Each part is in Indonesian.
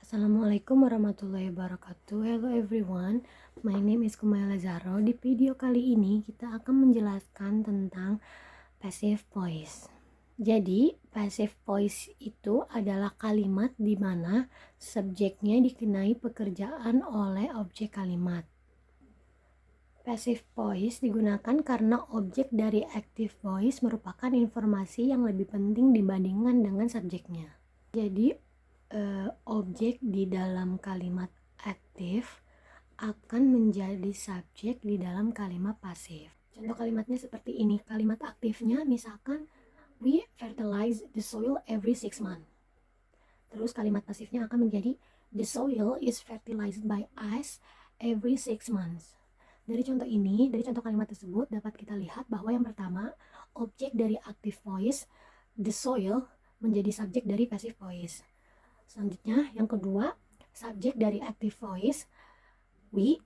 Assalamualaikum warahmatullahi wabarakatuh. Hello everyone, my name is Kumaila Zahro. Di video kali ini kita akan menjelaskan tentang passive voice. Jadi passive voice itu adalah kalimat di mana subjeknya dikenai pekerjaan oleh objek kalimat. Passive voice digunakan karena objek dari active voice merupakan informasi yang lebih penting dibandingkan dengan subjeknya. Jadi objek di dalam kalimat aktif akan menjadi subjek di dalam kalimat pasif. Contoh kalimatnya seperti ini. Kalimat aktifnya misalkan we fertilize the soil every 6 months. Terus kalimat pasifnya akan menjadi the soil is fertilized by us every 6 months. Dari contoh ini, dari contoh kalimat tersebut dapat kita lihat bahwa yang pertama, objek dari active voice the soil menjadi subjek dari passive voice. Selanjutnya, yang kedua, subjek dari active voice we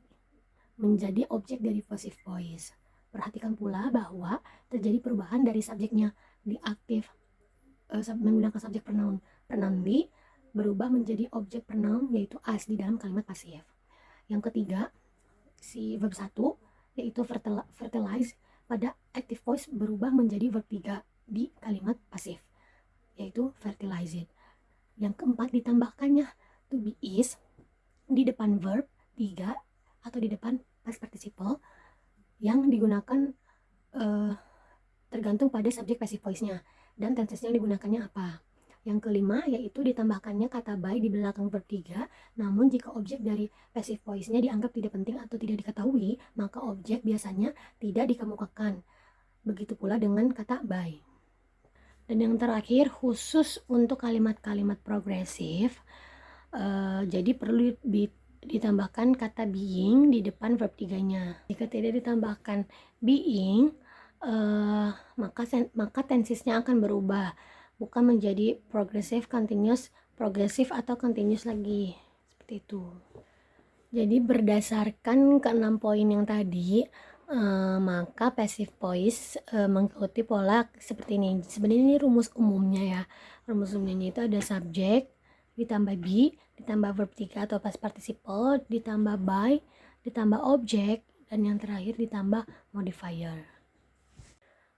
menjadi objek dari passive voice. Perhatikan pula bahwa terjadi perubahan dari subjeknya di aktif menggunakan subjek pronoun be berubah menjadi objek pronoun yaitu us di dalam kalimat pasif. Yang ketiga, si verb 1 yaitu fertilize pada active voice berubah menjadi verb 3 di kalimat pasif yaitu fertilized. Yang keempat, ditambahkannya to be is di depan verb 3 atau di depan past participle yang digunakan tergantung pada subjek passive voice-nya dan tenses-nya digunakannya apa. Yang kelima, yaitu ditambahkannya kata by di belakang verb 3, namun jika objek dari passive voice-nya dianggap tidak penting atau tidak diketahui, maka objek biasanya tidak dikemukakan. Begitu pula dengan kata by. Dan yang terakhir, khusus untuk kalimat-kalimat progresif, jadi perlu ditambahkan kata being di depan verb 3-nya. Jika tidak ditambahkan being, maka tensesnya akan berubah, bukan menjadi progresif, continuous, progresif atau continuous lagi. Seperti itu. Jadi berdasarkan ke-6 poin yang tadi, maka passive voice mengikuti pola seperti ini. Sebenarnya ini rumus umumnya ya. Rumus umumnya itu ada subjek ditambah be, ditambah verb 3 atau past participle, ditambah by, ditambah objek, dan yang terakhir ditambah modifier.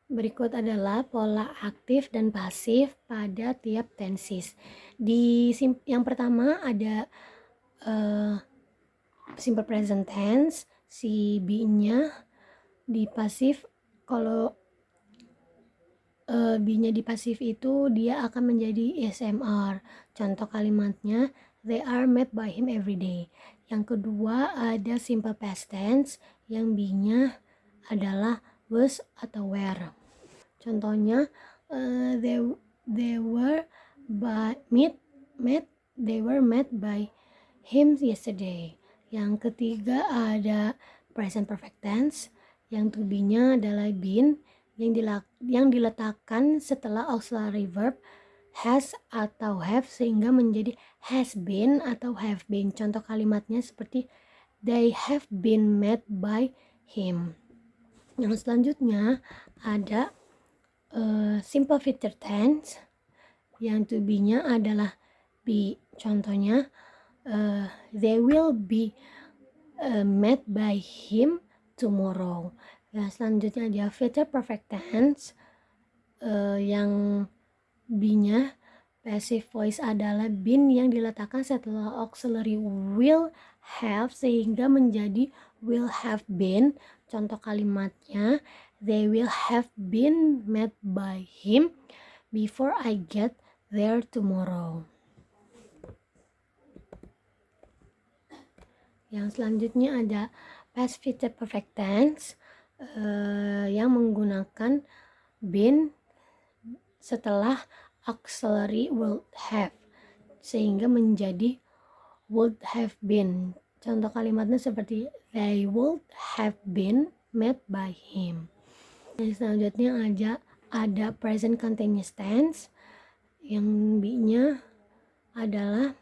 Berikut adalah pola aktif dan pasif pada tiap tenses. Yang pertama ada simple present tense, si be-nya di pasif. Kalau be-nya di pasif itu dia akan menjadi SMR. Contoh kalimatnya, they are met by him every day. Yang kedua ada simple past tense yang be-nya adalah was atau were. Contohnya, they were met by him yesterday. Yang ketiga ada present perfect tense yang to be-nya adalah been yang diletakkan setelah auxiliary verb has atau have sehingga menjadi has been atau have been. Contoh kalimatnya seperti they have been met by him. Yang selanjutnya ada simple future tense yang to be-nya adalah be. Contohnya they will be met by him tomorrow. Ya, selanjutnya ada future perfect tense yang be-nya passive voice adalah been yang diletakkan setelah auxiliary will have sehingga menjadi will have been. Contoh kalimatnya, they will have been met by him before I get there tomorrow. Yang selanjutnya ada past future perfect tense yang menggunakan been setelah auxiliary would have sehingga menjadi would have been. Contoh kalimatnya seperti they would have been met by him. Yang selanjutnya ada present continuous tense yang be-nya adalah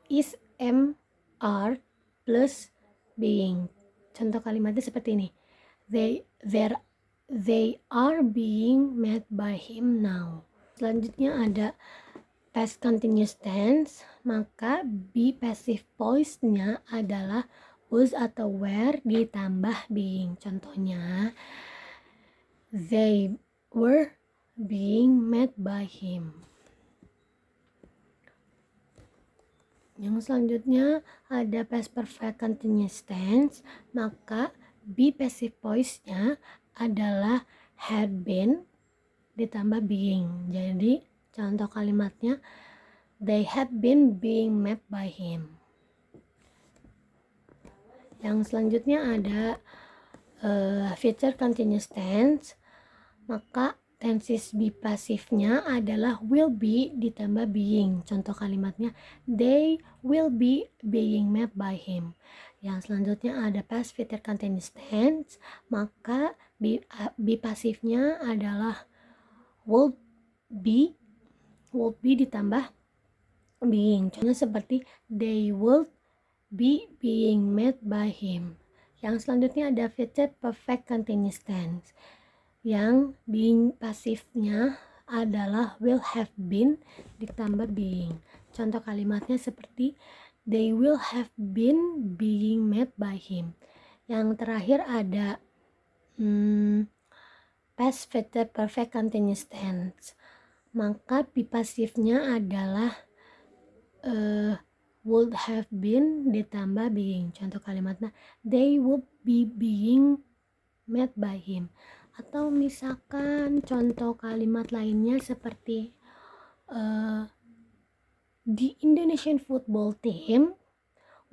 is, am, are plus being. Contoh kalimatnya seperti ini. They are being met by him now. Selanjutnya ada past continuous tense, maka be passive voice-nya adalah was atau were ditambah being. Contohnya, they were being met by him. Yang selanjutnya ada past perfect continuous tense, maka be passive voice-nya adalah had been ditambah being. Jadi contoh kalimatnya, they had been being met by him. Yang selanjutnya ada future continuous tense, maka tenses be pasifnya adalah will be ditambah being. Contoh kalimatnya, they will be being met by him. Yang selanjutnya ada past future continuous tense, maka be pasifnya adalah would be ditambah being. Contohnya seperti they would be being met by him. Yang selanjutnya ada future perfect continuous tense, yang being pasifnya adalah will have been ditambah being. Contoh kalimatnya seperti they will have been being met by him. Yang terakhir ada past future perfect continuous tense, maka be pasifnya adalah would have been ditambah being. Contoh kalimatnya, they would be being met by him. Atau misalkan contoh kalimat lainnya seperti the Indonesian football team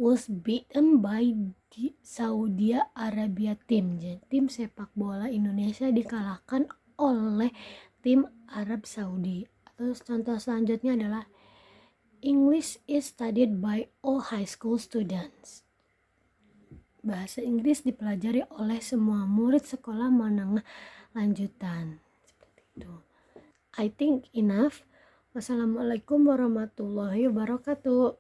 was beaten by the Saudi Arabia team. Jadi, tim sepak bola Indonesia dikalahkan oleh tim Arab Saudi. Atau contoh selanjutnya adalah English is studied by all high school students. Bahasa Inggris dipelajari oleh semua murid sekolah menengah lanjutan. Seperti itu. I think enough. Wassalamualaikum warahmatullahi wabarakatuh.